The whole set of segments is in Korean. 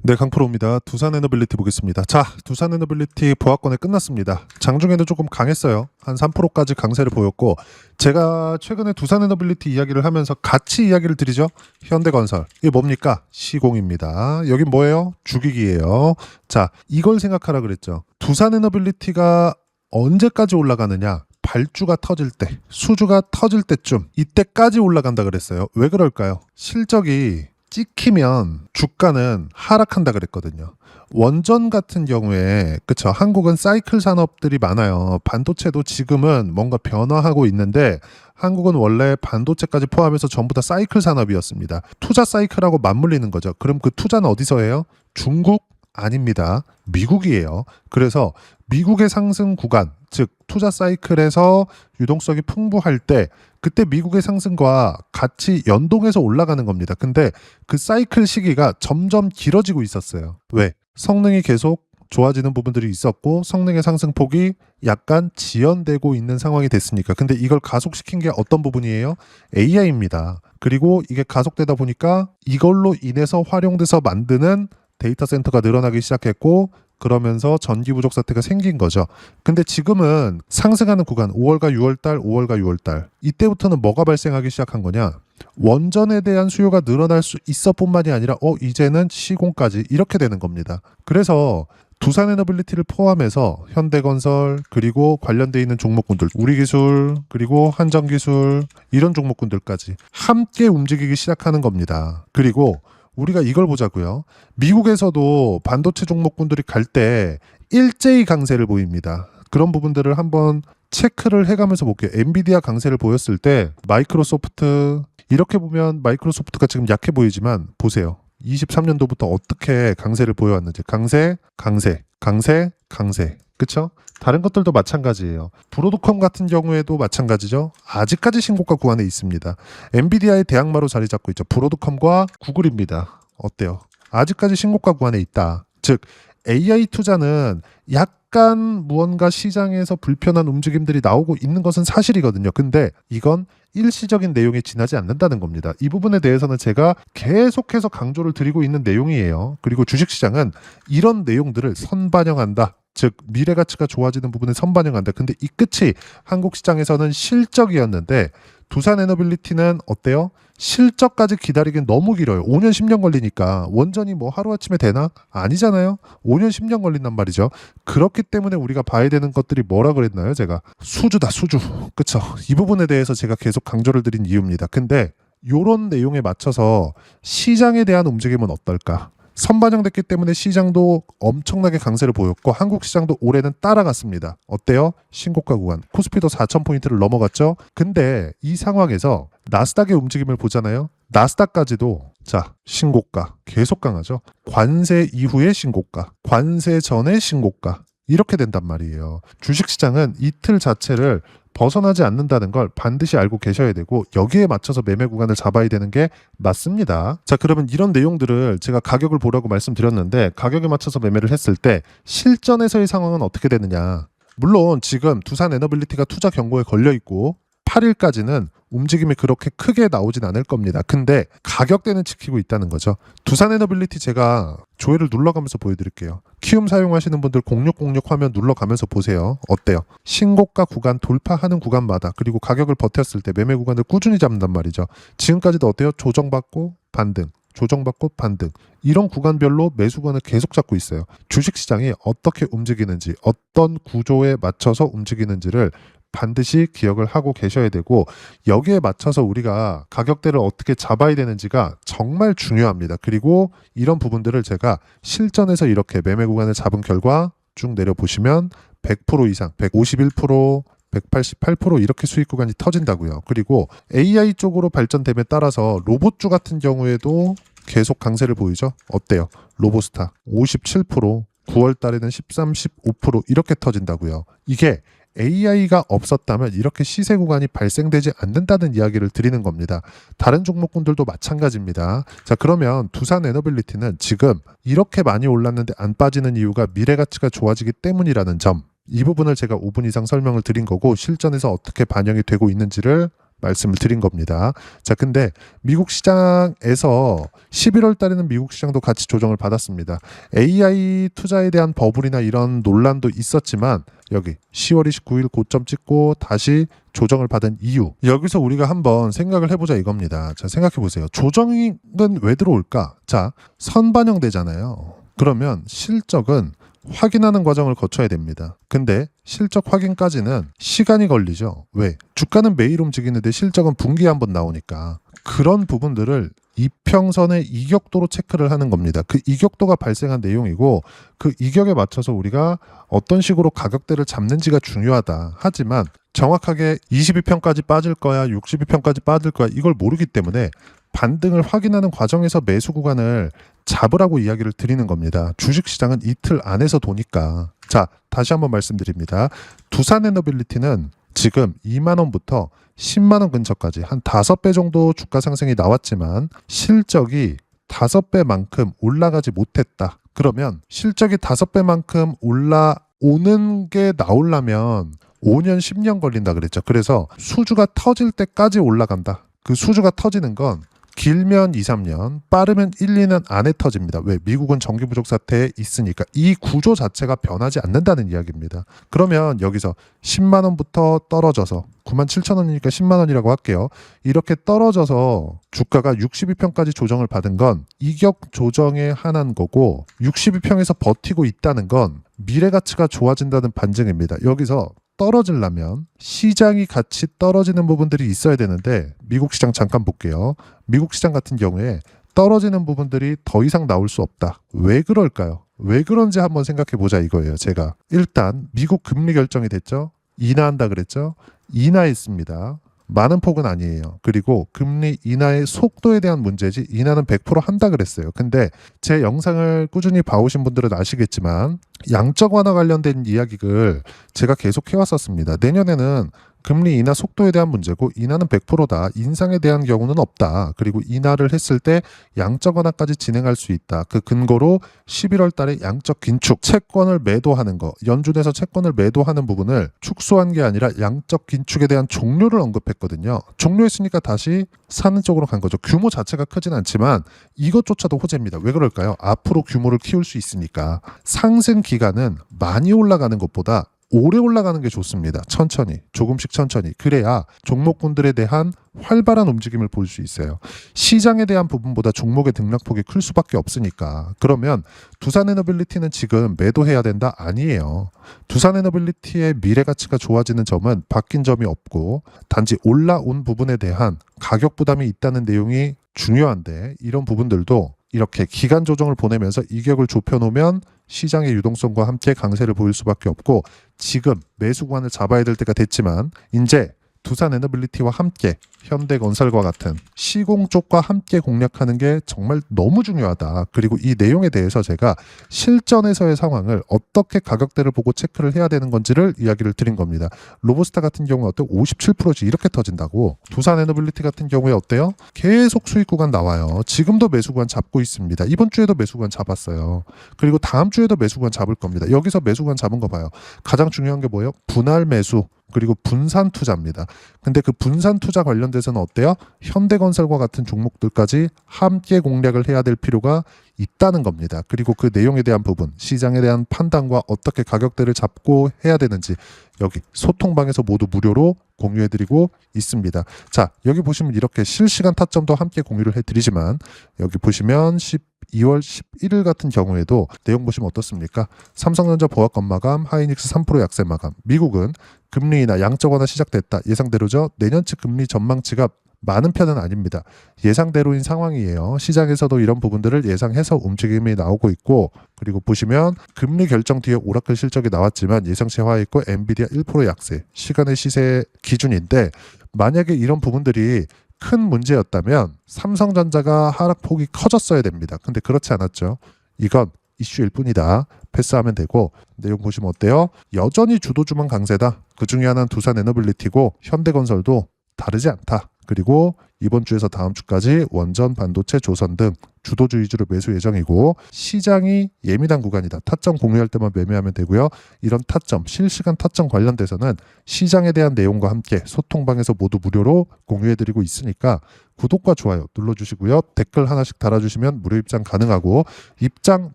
네, 강프로입니다. 두산 에너빌리티 보겠습니다. 자, 두산 에너빌리티 보합권에 끝났습니다. 장중에는 조금 강했어요. 한 3%까지 강세를 보였고, 제가 최근에 두산 에너빌리티 이야기를 하면서 같이 이야기를 드리죠. 현대건설. 이게 뭡니까? 시공입니다. 여긴 뭐예요? 죽이기예요. 자, 이걸 생각하라 그랬죠. 두산 에너빌리티가 언제까지 올라가느냐? 발주가 터질 때, 수주가 터질 때쯤, 이때까지 올라간다 그랬어요. 왜 그럴까요? 실적이 찍히면 주가는 하락한다 그랬거든요. 원전 같은 경우에 그쵸, 한국은 사이클 산업들이 많아요. 반도체도 지금은 뭔가 변화하고 있는데 한국은 원래 반도체까지 포함해서 전부 다 사이클 산업이었습니다. 투자 사이클하고 맞물리는 거죠. 그럼 그 투자는 어디서 해요? 중국? 아닙니다. 미국이에요. 그래서 미국의 상승 구간, 즉 투자 사이클에서 유동성이 풍부할 때 그때 미국의 상승과 같이 연동해서 올라가는 겁니다. 근데 그 사이클 시기가 점점 길어지고 있었어요. 왜? 성능이 계속 좋아지는 부분들이 있었고 성능의 상승폭이 약간 지연되고 있는 상황이 됐으니까. 근데 이걸 가속시킨 게 어떤 부분이에요? AI입니다. 그리고 이게 가속되다 보니까 이걸로 인해서 활용돼서 만드는 데이터 센터가 늘어나기 시작했고 그러면서 전기 부족 사태가 생긴 거죠. 근데 지금은 상승하는 구간 5월과 6월달, 5월과 6월달 이때부터는 뭐가 발생하기 시작한 거냐? 원전에 대한 수요가 늘어날 수 있어 뿐만이 아니라 이제는 시공까지 이렇게 되는 겁니다. 그래서 두산 에너빌리티를 포함해서 현대건설 그리고 관련돼 있는 종목군들 우리기술 그리고 한전기술 이런 종목군들까지 함께 움직이기 시작하는 겁니다. 그리고 우리가 이걸 보자고요. 미국에서도 반도체 종목군들이 갈 때 일제히 강세를 보입니다. 그런 부분들을 한번 체크를 해가면서 볼게요. 엔비디아 강세를 보였을 때 마이크로소프트 이렇게 보면 마이크로소프트가 지금 약해 보이지만 보세요. 23년도부터 어떻게 강세를 보여왔는지 강세, 강세, 강세, 강세. 그쵸? 다른 것들도 마찬가지예요. 브로드컴 같은 경우에도 마찬가지죠. 아직까지 신고가 구간에 있습니다. 엔비디아의 대항마로 자리 잡고 있죠. 브로드컴과 구글입니다. 어때요? 아직까지 신고가 구간에 있다. 즉 AI 투자는 약간 무언가 시장에서 불편한 움직임들이 나오고 있는 것은 사실이거든요. 근데 이건 일시적인 내용에 지나지 않는다는 겁니다. 이 부분에 대해서는 제가 계속해서 강조를 드리고 있는 내용이에요. 그리고 주식시장은 이런 내용들을 선반영한다. 즉 미래 가치가 좋아지는 부분에 선반영한다. 근데 이 끝이 한국 시장에서는 실적이었는데 두산 에너빌리티는 어때요? 실적까지 기다리긴 너무 길어요. 5년 10년 걸리니까 원전이 뭐 하루아침에 되나? 아니잖아요. 5년 10년 걸린단 말이죠. 그렇기 때문에 우리가 봐야 되는 것들이 뭐라 그랬나요? 제가 수주다 수주. 그쵸? 이 부분에 대해서 제가 계속 강조를 드린 이유입니다. 근데 이런 내용에 맞춰서 시장에 대한 움직임은 어떨까? 선반영됐기 때문에 시장도 엄청나게 강세를 보였고 한국 시장도 올해는 따라갔습니다. 어때요? 신고가 구간. 코스피도 4,000포인트를 넘어갔죠? 근데 이 상황에서 나스닥의 움직임을 보잖아요. 나스닥까지도 자 신고가 계속 강하죠. 관세 이후의 신고가, 관세 전의 신고가 이렇게 된단 말이에요. 주식시장은 이틀 자체를 벗어나지 않는다는 걸 반드시 알고 계셔야 되고 여기에 맞춰서 매매 구간을 잡아야 되는 게 맞습니다. 자, 그러면 이런 내용들을 제가 가격을 보라고 말씀드렸는데 가격에 맞춰서 매매를 했을 때 실전에서의 상황은 어떻게 되느냐. 물론 지금 두산 에너빌리티가 투자 경고에 걸려 있고 8일까지는 움직임이 그렇게 크게 나오진 않을 겁니다. 근데 가격대는 지키고 있다는 거죠. 두산 에너빌리티 제가 조회를 눌러가면서 보여드릴게요. 키움 사용하시는 분들 0606 화면 눌러가면서 보세요. 어때요? 신고가 구간 돌파하는 구간마다 그리고 가격을 버텼을 때 매매 구간을 꾸준히 잡는단 말이죠. 지금까지도 어때요? 조정받고 반등. 조정받고 반등. 이런 구간별로 매수구간을 계속 잡고 있어요. 주식시장이 어떻게 움직이는지 어떤 구조에 맞춰서 움직이는지를 반드시 기억을 하고 계셔야 되고 여기에 맞춰서 우리가 가격대를 어떻게 잡아야 되는지가 정말 중요합니다. 그리고 이런 부분들을 제가 실전에서 이렇게 매매 구간을 잡은 결과 쭉 내려보시면 100% 이상, 151%, 188% 이렇게 수익 구간이 터진다고요. 그리고 AI 쪽으로 발전됨에 따라서 로봇주 같은 경우에도 계속 강세를 보이죠. 어때요? 로보스타 57%, 9월 달에는 13, 15% 이렇게 터진다고요. 이게 AI가 없었다면 이렇게 시세 구간이 발생되지 않는다는 이야기를 드리는 겁니다. 다른 종목군들도 마찬가지입니다. 자, 그러면 두산 에너빌리티는 지금 이렇게 많이 올랐는데 안 빠지는 이유가 미래 가치가 좋아지기 때문이라는 점. 이 부분을 제가 5분 이상 설명을 드린 거고 실전에서 어떻게 반영이 되고 있는지를 말씀을 드린 겁니다. 자, 근데 미국 시장에서 11월 달에는 미국 시장도 같이 조정을 받았습니다. AI 투자에 대한 버블이나 이런 논란도 있었지만 여기 10월 29일 고점 찍고 다시 조정을 받은 이유, 여기서 우리가 한번 생각을 해보자 이겁니다. 자, 생각해 보세요. 조정은 왜 들어올까? 자, 선반영되잖아요. 그러면 실적은 확인하는 과정을 거쳐야 됩니다. 근데 실적 확인까지는 시간이 걸리죠. 왜? 주가는 매일 움직이는데 실적은 분기에 한번 나오니까. 그런 부분들을 이평선의 이격도로 체크를 하는 겁니다. 그 이격도가 발생한 내용이고 그 이격에 맞춰서 우리가 어떤 식으로 가격대를 잡는지가 중요하다. 하지만 정확하게 22평까지 빠질 거야, 62평까지 빠질 거야 이걸 모르기 때문에 반등을 확인하는 과정에서 매수 구간을 잡으라고 이야기를 드리는 겁니다. 주식시장은 이틀 안에서 도니까. 자, 다시 한번 말씀드립니다. 두산에너빌리티는 지금 2만 원부터 10만 원 근처까지 한 5배 정도 주가 상승이 나왔지만 실적이 5배만큼 올라가지 못했다. 그러면 실적이 5배만큼 올라오는 게 나오려면 5년, 10년 걸린다 그랬죠. 그래서 수주가 터질 때까지 올라간다. 그 수주가 터지는 건 길면 2, 3년, 빠르면 1, 2년 안에 터집니다. 왜? 미국은 전기 부족 사태에 있으니까. 이 구조 자체가 변하지 않는다는 이야기입니다. 그러면 여기서 10만 원부터 떨어져서 97,000원이니까 10만 원이라고 할게요. 이렇게 떨어져서 주가가 62평까지 조정을 받은 건 이격 조정에 한한 거고 62평에서 버티고 있다는 건 미래 가치가 좋아진다는 반증입니다. 여기서 떨어지려면 시장이 같이 떨어지는 부분들이 있어야 되는데 미국 시장 잠깐 볼게요. 미국 시장 같은 경우에 떨어지는 부분들이 더 이상 나올 수 없다. 왜 그럴까요? 왜 그런지 한번 생각해 보자 이거예요. 제가 일단 미국 금리 결정이 됐죠. 인하한다 그랬죠. 인하했습니다. 많은 폭은 아니에요. 그리고 금리 인하의 속도에 대한 문제지 인하는 100% 한다 그랬어요. 근데 제 영상을 꾸준히 봐오신 분들은 아시겠지만 양적 완화 관련된 이야기를 제가 계속 해왔었습니다. 내년에는 금리 인하 속도에 대한 문제고 인하는 100%다. 인상에 대한 경우는 없다. 그리고 인하를 했을 때 양적 완화까지 진행할 수 있다. 그 근거로 11월 달에 양적 긴축, 채권을 매도하는 거, 연준에서 채권을 매도하는 부분을 축소한 게 아니라 양적 긴축에 대한 종료를 언급했거든요. 종료했으니까 다시 사는 쪽으로 간 거죠. 규모 자체가 크진 않지만 이것조차도 호재입니다. 왜 그럴까요? 앞으로 규모를 키울 수 있으니까. 상승 기간은 많이 올라가는 것보다 오래 올라가는 게 좋습니다. 천천히, 조금씩 천천히. 그래야 종목군들에 대한 활발한 움직임을 볼 수 있어요. 시장에 대한 부분보다 종목의 등락폭이 클 수밖에 없으니까. 그러면 두산에너빌리티는 지금 매도해야 된다? 아니에요. 두산에너빌리티의 미래 가치가 좋아지는 점은 바뀐 점이 없고 단지 올라온 부분에 대한 가격 부담이 있다는 내용이 중요한데 이런 부분들도 이렇게 기간 조정을 보내면서 이격을 좁혀놓으면 시장의 유동성과 함께 강세를 보일 수밖에 없고 지금 매수 구간을 잡아야 될 때가 됐지만 이제 두산에너빌리티와 함께 현대건설과 같은 시공 쪽과 함께 공략하는 게 정말 너무 중요하다. 그리고 이 내용에 대해서 제가 실전에서의 상황을 어떻게 가격대를 보고 체크를 해야 되는 건지를 이야기를 드린 겁니다. 로보스타 같은 경우는 어때요? 57%지 이렇게 터진다고. 두산에너빌리티 같은 경우에 어때요? 계속 수익 구간 나와요. 지금도 매수 구간 잡고 있습니다. 이번 주에도 매수 구간 잡았어요. 그리고 다음 주에도 매수 구간 잡을 겁니다. 여기서 매수 구간 잡은 거 봐요. 가장 중요한 게 뭐예요? 분할 매수. 그리고 분산 투자입니다. 근데 그 분산 투자 관련돼서는 어때요? 현대건설과 같은 종목들까지 함께 공략을 해야 될 필요가 있다는 겁니다. 그리고 그 내용에 대한 부분, 시장에 대한 판단과 어떻게 가격대를 잡고 해야 되는지 여기 소통방에서 모두 무료로 공유해드리고 있습니다. 자, 여기 보시면 이렇게 실시간 타점도 함께 공유를 해드리지만 여기 보시면 12월 11일 같은 경우에도 내용 보시면 어떻습니까? 삼성전자 보합권 마감, 하이닉스 3% 약세 마감. 미국은 금리 인하, 양적 완화 시작됐다. 예상대로죠. 내년치 금리 전망치가 많은 편은 아닙니다. 예상대로인 상황이에요. 시장에서도 이런 부분들을 예상해서 움직임이 나오고 있고 그리고 보시면 금리 결정 뒤에 오라클 실적이 나왔지만 예상치 하하했고 엔비디아 1% 약세. 시간의 시세 기준인데 만약에 이런 부분들이 큰 문제였다면 삼성전자가 하락폭이 커졌어야 됩니다. 근데 그렇지 않았죠. 이건 이슈일 뿐이다. 패스하면 되고 내용 보시면 어때요? 여전히 주도주만 강세다. 그 중에 하나는 두산에너빌리티고 현대건설도 다르지 않다. 그리고 이번 주에서 다음 주까지 원전, 반도체, 조선 등 주도주 위주로 매수 예정이고 시장이 예민한 구간이다. 타점 공유할 때만 매매하면 되고요. 이런 타점, 실시간 타점 관련돼서는 시장에 대한 내용과 함께 소통방에서 모두 무료로 공유해드리고 있으니까 구독과 좋아요 눌러주시고요. 댓글 하나씩 달아주시면 무료 입장 가능하고 입장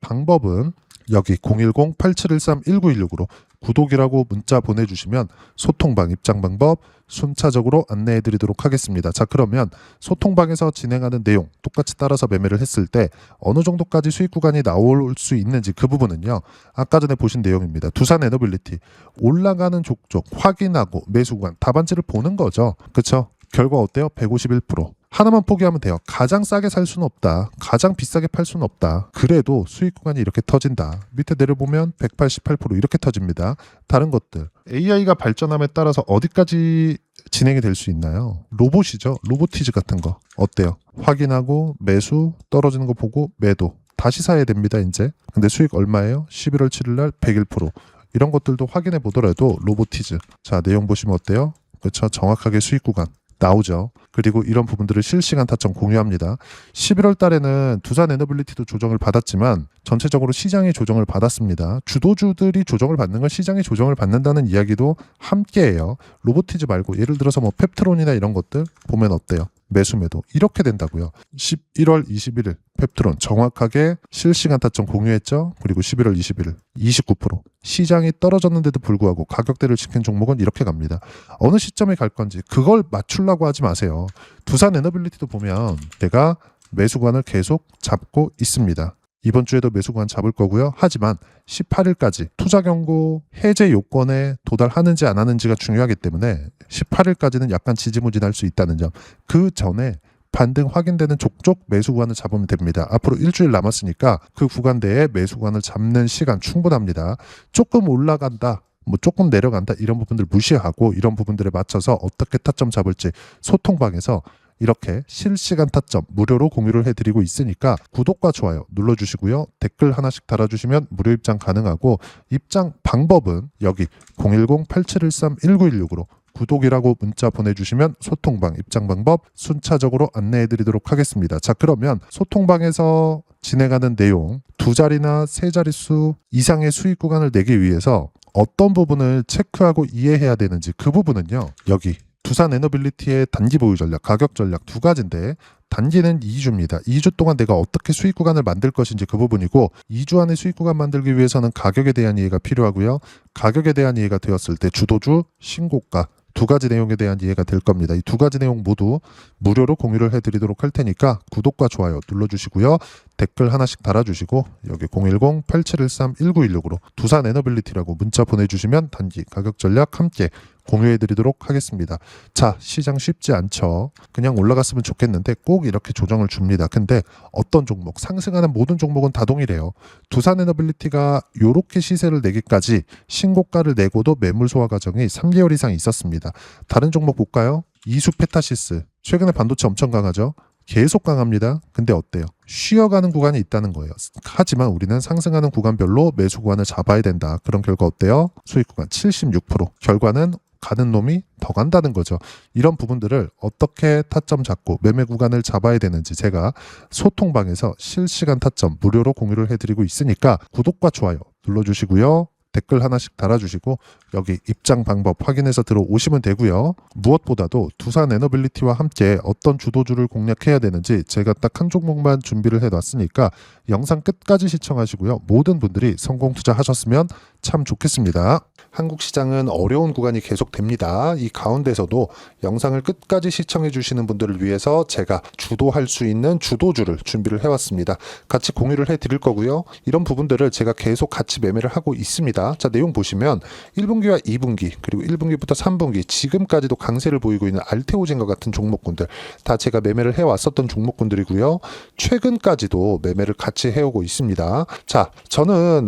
방법은 여기 010-8713-1916으로 구독이라고 문자 보내주시면 소통방 입장 방법 순차적으로 안내해드리도록 하겠습니다. 자, 그러면 소통방에서 진행하는 내용 똑같이 따라서 매매를 했을 때 어느 정도까지 수익 구간이 나올 수 있는지 그 부분은요. 아까 전에 보신 내용입니다. 두산 에너빌리티 올라가는 족족 확인하고 매수 구간 답안지를 보는 거죠. 그렇죠? 결과 어때요? 151%. 하나만 포기하면 돼요. 가장 싸게 살 수는 없다. 가장 비싸게 팔 수는 없다. 그래도 수익 구간이 이렇게 터진다. 밑에 내려보면 188% 이렇게 터집니다. 다른 것들. AI가 발전함에 따라서 어디까지 진행이 될 수 있나요? 로봇이죠. 로보티즈 같은 거. 어때요? 확인하고 매수 떨어지는 거 보고 매도. 다시 사야 됩니다. 이제. 근데 수익 얼마예요? 11월 7일 날 101%. 이런 것들도 확인해 보더라도 로보티즈. 자, 내용 보시면 어때요? 그렇죠. 정확하게 수익 구간. 나오죠. 그리고 이런 부분들을 실시간 타점 공유합니다. 11월 달에는 두산 에너빌리티도 조정을 받았지만 전체적으로 시장이 조정을 받았습니다. 주도주들이 조정을 받는 건 시장이 조정을 받는다는 이야기도 함께해요. 로보티즈 말고 예를 들어서 뭐 펩트론이나 이런 것들 보면 어때요? 매수 매도 이렇게 된다고요. 11월 21일 펩트론 정확하게 실시간 타점 공유했죠. 그리고 11월 21일 29% 시장이 떨어졌는데도 불구하고 가격대를 지킨 종목은 이렇게 갑니다. 어느 시점에 갈 건지 그걸 맞추려고 하지 마세요. 두산 에너빌리티도 보면 내가 매수관을 계속 잡고 있습니다. 이번 주에도 매수관 잡을 거고요. 하지만 18일까지 투자 경고 해제 요건에 도달하는지 안 하는지가 중요하기 때문에 18일까지는 약간 지지부진할 수 있다는 점. 그 전에 반등 확인되는 족족 매수 구간을 잡으면 됩니다. 앞으로 일주일 남았으니까 그 구간대에 매수 구간을 잡는 시간 충분합니다. 조금 올라간다. 뭐 조금 내려간다. 이런 부분들 무시하고 이런 부분들에 맞춰서 어떻게 타점 잡을지 소통방에서 이렇게 실시간 타점 무료로 공유를 해드리고 있으니까 구독과 좋아요 눌러주시고요. 댓글 하나씩 달아주시면 무료 입장 가능하고 입장 방법은 여기 010-8713-1916으로 구독이라고 문자 보내주시면 소통방 입장 방법 순차적으로 안내해드리도록 하겠습니다. 자, 그러면 소통방에서 진행하는 내용 두 자리나 세 자릿수 이상의 수익 구간을 내기 위해서 어떤 부분을 체크하고 이해해야 되는지 그 부분은요. 여기 두산 에너빌리티의 단기 보유 전략, 가격 전략 두 가지인데 단기는 2주입니다. 2주 동안 내가 어떻게 수익 구간을 만들 것인지 그 부분이고 2주 안에 수익 구간 만들기 위해서는 가격에 대한 이해가 필요하고요. 가격에 대한 이해가 되었을 때 주도주, 신고가 두 가지 내용에 대한 이해가 될 겁니다. 이 두 가지 내용 모두 무료로 공유를 해드리도록 할 테니까 구독과 좋아요 눌러주시고요. 댓글 하나씩 달아주시고 여기 010-8713-1916으로 두산 에너빌리티라고 문자 보내주시면 단기 가격 전략 함께 공유해드리도록 하겠습니다. 자, 시장 쉽지 않죠. 그냥 올라갔으면 좋겠는데 꼭 이렇게 조정을 줍니다. 근데 어떤 종목, 상승하는 모든 종목은 다 동일해요. 두산 에너빌리티가 이렇게 시세를 내기까지 신고가를 내고도 매물 소화 과정이 3개월 이상 있었습니다. 다른 종목 볼까요? 이수 페타시스 최근에 반도체 엄청 강하죠. 계속 강합니다. 근데 어때요? 쉬어가는 구간이 있다는 거예요. 하지만 우리는 상승하는 구간별로 매수 구간을 잡아야 된다. 그런 결과 어때요? 수익 구간 76%. 결과는 가는 놈이 더 간다는 거죠. 이런 부분들을 어떻게 타점 잡고 매매 구간을 잡아야 되는지 제가 소통방에서 실시간 타점 무료로 공유를 해드리고 있으니까 구독과 좋아요 눌러주시고요. 댓글 하나씩 달아주시고 여기 입장 방법 확인해서 들어오시면 되고요. 무엇보다도 두산 에너빌리티와 함께 어떤 주도주를 공략해야 되는지 제가 딱 한 종목만 준비를 해놨으니까 영상 끝까지 시청하시고요. 모든 분들이 성공 투자하셨으면 참 좋겠습니다. 한국 시장은 어려운 구간이 계속됩니다. 이 가운데서도 영상을 끝까지 시청해 주시는 분들을 위해서 제가 주도할 수 있는 주도주를 준비를 해왔습니다. 같이 공유를 해드릴 거고요. 이런 부분들을 제가 계속 같이 매매를 하고 있습니다. 자, 내용 보시면 1분기와 2분기 그리고 1분기부터 3분기 지금까지도 강세를 보이고 있는 알테오젠과 같은 종목군들 다 제가 매매를 해왔었던 종목군들이고요. 최근까지도 매매를 같이 해오고 있습니다. 자, 저는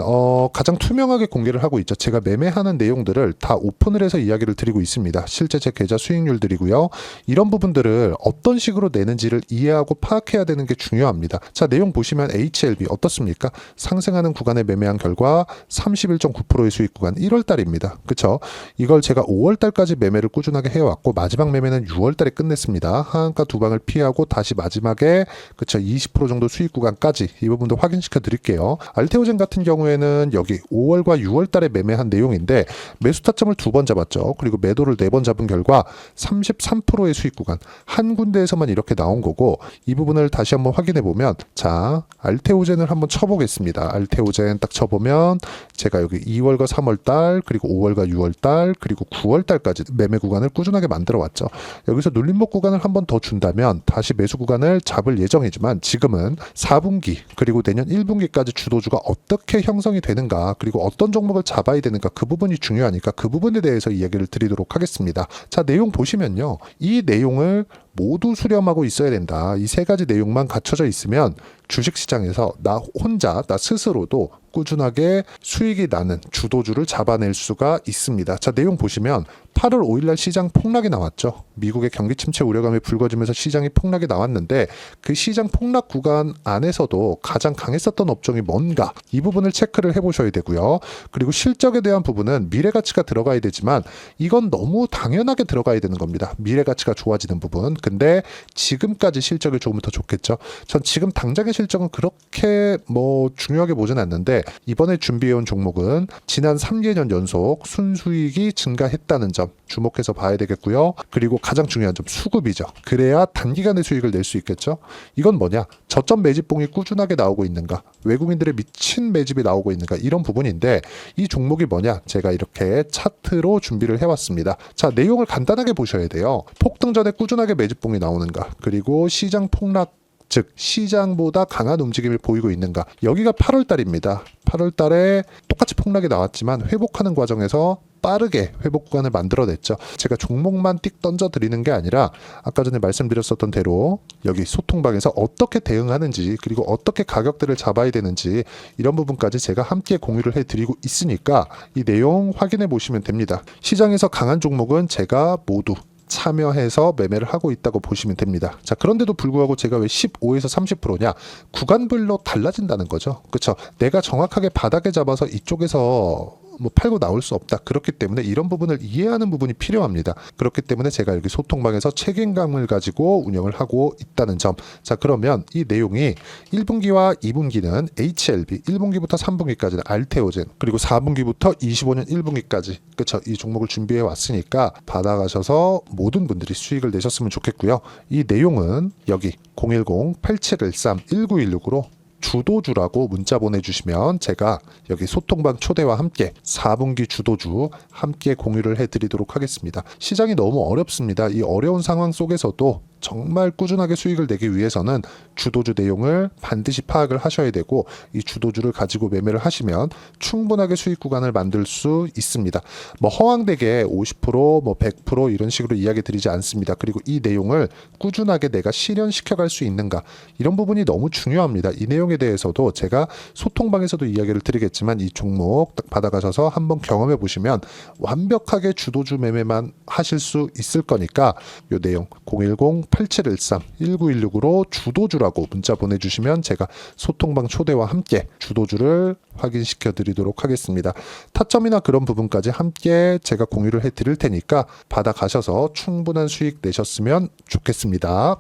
가장 투명하게 공유 공개를 하고 있죠. 제가 매매하는 내용들을 다 오픈을 해서 이야기를 드리고 있습니다. 실제 제 계좌 수익률들이고요. 이런 부분들을 어떤 식으로 내는지를 이해하고 파악해야 되는 게 중요합니다. 자, 내용 보시면 HLB 어떻습니까? 상승하는 구간에 매매한 결과 31.9%의 수익 구간 1월 달입니다. 그쵸? 이걸 제가 5월 달까지 매매를 꾸준하게 해왔고 마지막 매매는 6월 달에 끝냈습니다. 하한가 두 방을 피하고 다시 마지막에 그쵸 20% 정도 수익 구간까지 이 부분도 확인시켜 드릴게요. 알테오젠 같은 경우에는 여기 5월과 6월 달에 매매한 내용인데 매수 타점을 2번 잡았죠. 그리고 매도를 4번 잡은 결과 33%의 수익 구간 한 군데에서만 이렇게 나온 거고 이 부분을 다시 한번 확인해 보면 자 알테오젠을 한번 쳐보겠습니다. 알테오젠 딱 쳐보면 제가 여기 2월과 3월 달 그리고 5월과 6월 달 그리고 9월 달까지 매매 구간을 꾸준하게 만들어 왔죠. 여기서 눌림목 구간을 한 번 더 준다면 다시 매수 구간을 잡을 예정이지만 지금은 4분기 그리고 내년 1분기까지 주도주가 어떻게 형성이 되는가 그리고 어떤 종목을 잡아야 되는가 그 부분이 중요하니까 그 부분에 대해서 이야기를 드리도록 하겠습니다. 자, 내용 보시면요. 이 내용을 모두 수렴하고 있어야 된다. 이 세 가지 내용만 갖춰져 있으면 주식시장에서 나 혼자 나 스스로도 꾸준하게 수익이 나는 주도주를 잡아낼 수가 있습니다. 자, 내용 보시면 8월 5일날 시장 폭락이 나왔죠. 미국의 경기 침체 우려감이 불거지면서 시장이 폭락이 나왔는데 그 시장 폭락 구간 안에서도 가장 강했었던 업종이 뭔가 이 부분을 체크를 해보셔야 되고요. 그리고 실적에 대한 부분은 미래가치가 들어가야 되지만 이건 너무 당연하게 들어가야 되는 겁니다. 미래가치가 좋아지는 부분. 근데 지금까지 실적이 조금 더 좋겠죠. 전 지금 당장의 실적은 그렇게 중요하게 보진 않는데 이번에 준비해온 종목은 지난 3개년 연속 순수익이 증가했다는 점 주목해서 봐야 되겠고요. 그리고 가장 중요한 점 수급이죠. 그래야 단기간에 수익을 낼 수 있겠죠. 이건 뭐냐? 저점 매집봉이 꾸준하게 나오고 있는가? 외국인들의 미친 매집이 나오고 있는가? 이런 부분인데 이 종목이 뭐냐? 제가 이렇게 차트로 준비를 해왔습니다. 자, 내용을 간단하게 보셔야 돼요. 폭등 전에 꾸준하게 매집봉이 나오는가? 그리고 시장 폭락 즉 시장보다 강한 움직임을 보이고 있는가. 여기가 8월 달입니다. 8월 달에 똑같이 폭락이 나왔지만 회복하는 과정에서 빠르게 회복 구간을 만들어냈죠. 제가 종목만 띡 던져 드리는 게 아니라 아까 전에 말씀드렸었던 대로 여기 소통방에서 어떻게 대응하는지 그리고 어떻게 가격대를 잡아야 되는지 이런 부분까지 제가 함께 공유를 해드리고 있으니까 이 내용 확인해 보시면 됩니다. 시장에서 강한 종목은 제가 모두 참여해서 매매를 하고 있다고 보시면 됩니다. 자, 그런데도 불구하고 제가 왜 15에서 30%냐? 구간별로 달라진다는 거죠. 그렇죠? 내가 정확하게 바닥에 잡아서 이쪽에서 팔고 나올 수 없다. 그렇기 때문에 이런 부분을 이해하는 부분이 필요합니다. 그렇기 때문에 제가 여기 소통방에서 책임감을 가지고 운영을 하고 있다는 점. 자, 그러면 이 내용이 1분기와 2분기는 HLB, 1분기부터 3분기까지는 알테오젠, 그리고 4분기부터 25년 1분기까지 그렇죠. 이 종목을 준비해 왔으니까 받아가셔서 모든 분들이 수익을 내셨으면 좋겠고요. 이 내용은 여기 010-8713-1916으로 주도주라고 문자 보내주시면 제가 여기 소통방 초대와 함께 4분기 주도주 함께 공유를 해드리도록 하겠습니다. 시장이 너무 어렵습니다. 이 어려운 상황 속에서도 정말 꾸준하게 수익을 내기 위해서는 주도주 내용을 반드시 파악을 하셔야 되고 이 주도주를 가지고 매매를 하시면 충분하게 수익 구간을 만들 수 있습니다. 허황되게 50%, 100% 이런 식으로 이야기 드리지 않습니다. 그리고 이 내용을 꾸준하게 내가 실현시켜 갈 수 있는가 이런 부분이 너무 중요합니다. 이 내용에 대해서도 제가 소통방에서도 이야기를 드리겠지만 이 종목 딱 받아가셔서 한번 경험해 보시면 완벽하게 주도주 매매만 하실 수 있을 거니까 이 내용 010-8713-1916으로 주도주라고 문자 보내주시면 제가 소통방 초대와 함께 주도주를 확인시켜 드리도록 하겠습니다. 타점이나 그런 부분까지 함께 제가 공유를 해 드릴 테니까 받아가셔서 충분한 수익 내셨으면 좋겠습니다.